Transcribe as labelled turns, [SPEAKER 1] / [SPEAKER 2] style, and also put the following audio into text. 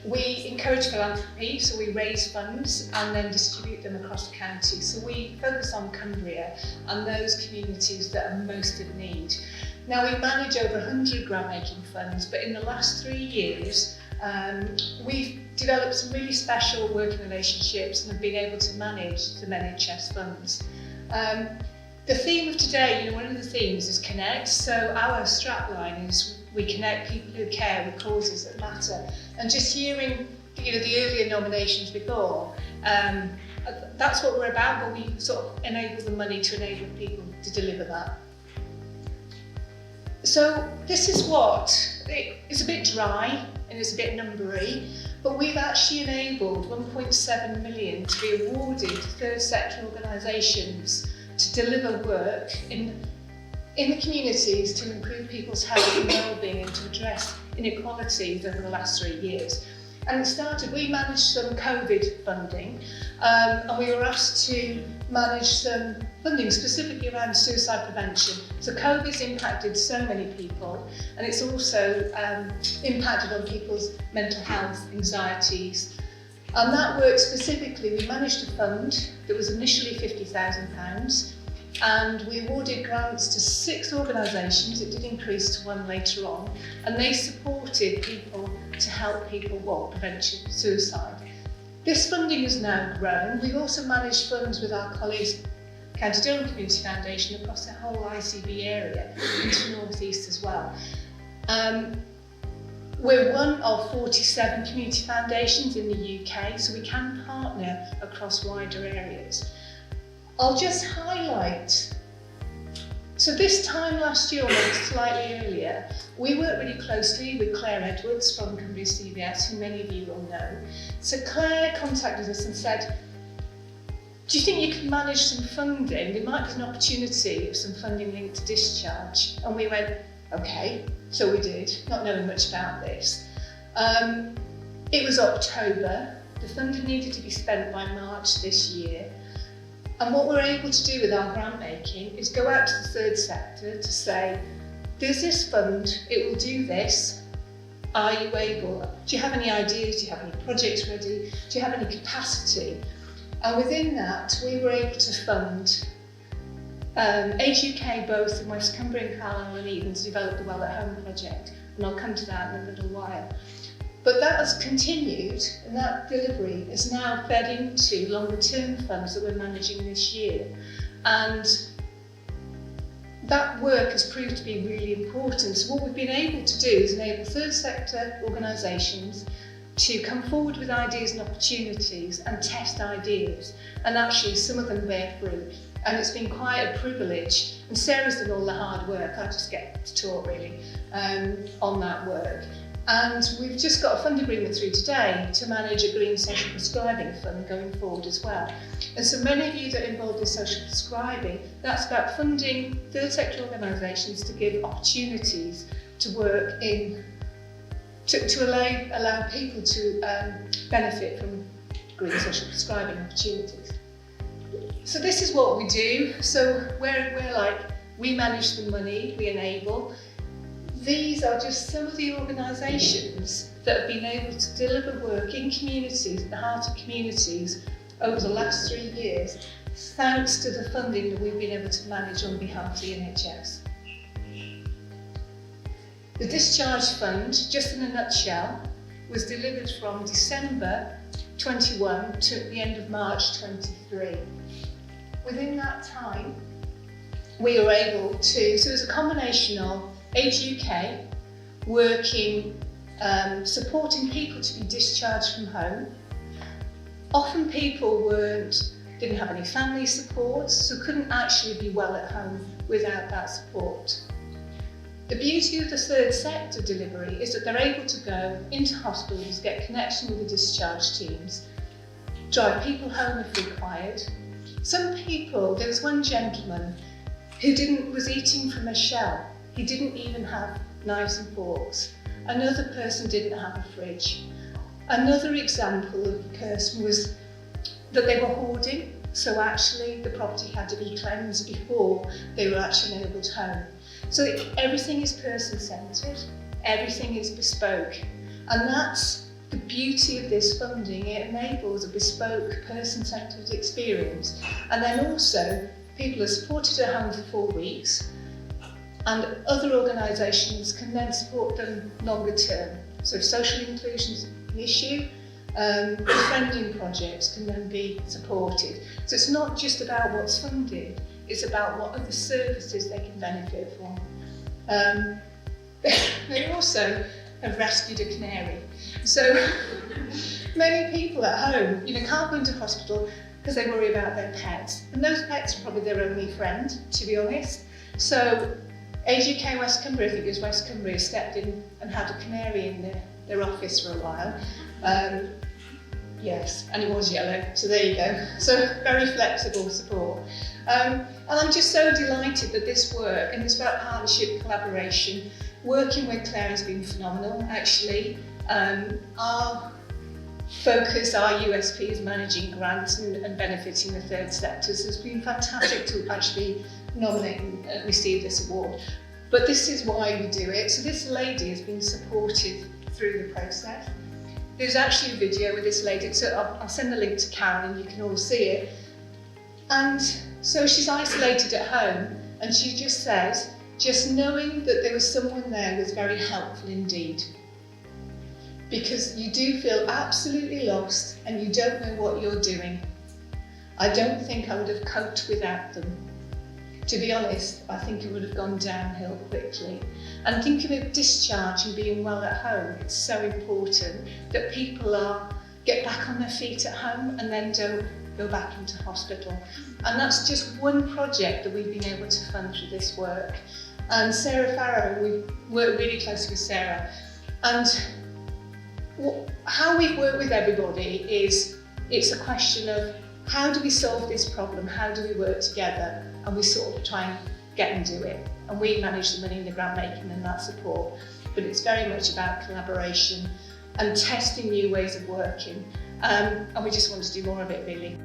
[SPEAKER 1] We encourage philanthropy, so we raise funds and then distribute them across the county. So we focus on Cumbria and those communities that are most in need. Now we manage over 100 grant making funds, but in the last 3 years we've developed some really special working relationships and have been able to manage some NHS funds. The theme of today, one of the themes is connect. So our strapline is we connect people who care with causes that matter. And just hearing the earlier nominations before, that's what we're about, but we sort of enable the money to enable people to deliver that. So this is it's a bit dry and it's a bit numbery, but we've actually enabled 1.7 million to be awarded to third sector organisations to deliver work in the communities to improve people's health and well-being and to address inequalities over the last 3 years. And it started, we managed some COVID funding and we were asked to manage some funding specifically around suicide prevention. So COVID's impacted so many people and it's also impacted on people's mental health, anxieties. And that work specifically, we managed a fund that was initially £50,000 and we awarded grants to 6 organisations. It did increase to 1 later on, and they supported people to help people prevent suicide. This funding has now grown. We've also managed funds with our colleagues, Cumbria Community Foundation, across the whole ICB area, into the North East as well. We're one of 47 community foundations in the UK, so we can partner across wider areas. I'll just highlight, so this time last year, or maybe slightly earlier, we worked really closely with Claire Edwards from Cumbria CVS, who many of you will know. So Claire contacted us and said, do you think you could manage some funding? There might be an opportunity of some funding linked to discharge. And we went, okay, so we did, not knowing much about this. It was October, the funding needed to be spent by March this year. And what we're able to do with our grant making is go out to the third sector to say, there's this fund, it will do this. Are you able? Do you have any ideas? Do you have any projects ready? Do you have any capacity? And within that, we were able to fund Age UK, both in West Cumbria and Carlisle and Eden, to develop the Well at Home project. And I'll come to that in a little while. But that has continued, and that delivery is now fed into longer term funds that we're managing this year. And that work has proved to be really important. So what we've been able to do is enable third sector organisations to come forward with ideas and opportunities and test ideas. And actually some of them bear fruit. And it's been quite a privilege. And Sarah's done all the hard work. I just get to talk really on that work. And we've just got a fund agreement through today to manage a green social prescribing fund going forward as well. And so many of you that are involved in social prescribing, that's about funding third sector organisations to give opportunities to work in, to allow people to benefit from green social prescribing opportunities. So this is what we do. So we're like, we manage the money, we enable. These are just some of the organisations that have been able to deliver work in communities, at the heart of communities, over the last 3 years, thanks to the funding that we've been able to manage on behalf of the NHS. The Discharge Fund, just in a nutshell, was delivered from December 21 to the end of March 23. Within that time, we were able to, so it was a combination of Age UK, working, supporting people to be discharged from home. Often people didn't have any family support, so couldn't actually be well at home without that support. The beauty of the third sector delivery is that they're able to go into hospitals, get connection with the discharge teams, drive people home if required. Some people, there was one gentleman who was eating from a shell. He didn't even have knives and forks. Another person didn't have a fridge. Another example of the person was that they were hoarding, so actually the property had to be cleansed before they were actually enabled home. So everything is person-centred, everything is bespoke, and that's the beauty of this funding, it enables a bespoke, person-centred experience. And then also, people are supported at home for 4 weeks, and other organisations can then support them longer term. So if social inclusion is an issue, befriending projects can then be supported. So it's not just about what's funded, it's about what other services they can benefit from. They also have rescued a canary. So many people at home, can't go into hospital because they worry about their pets. And those pets are probably their only friend, to be honest. So Age UK West Cumbria, I think it was West Cumbria, stepped in and had a canary in their office for a while. Yes, and it was yellow, so there you go. So very flexible support. And I'm just so delighted that this work, and it's about partnership, collaboration, working with Claire has been phenomenal, actually. Our focus, our USP is managing grants and benefiting the third sector. So it's been fantastic to actually nominate and receive this award. But this is why we do it. So this lady has been supported through the process. There's actually a video with this lady, so I'll send the link to Karen and you can all see it. And so she's isolated at home, and she just says, just knowing that there was someone there was very helpful indeed. Because you do feel absolutely lost and you don't know what you're doing. I don't think I would have coped without them. To be honest, I think it would have gone downhill quickly. And thinking of discharge and being well at home, it's so important that people get back on their feet at home and then don't go back into hospital. And that's just one project that we've been able to fund through this work. And Sarah Farrow, we work really closely with Sarah. And how we work with everybody is, it's a question of how do we solve this problem? How do we work together? And we sort of try and get and do it. And we manage the money and the grant making and that support. But it's very much about collaboration and testing new ways of working. And we just want to do more of it, really.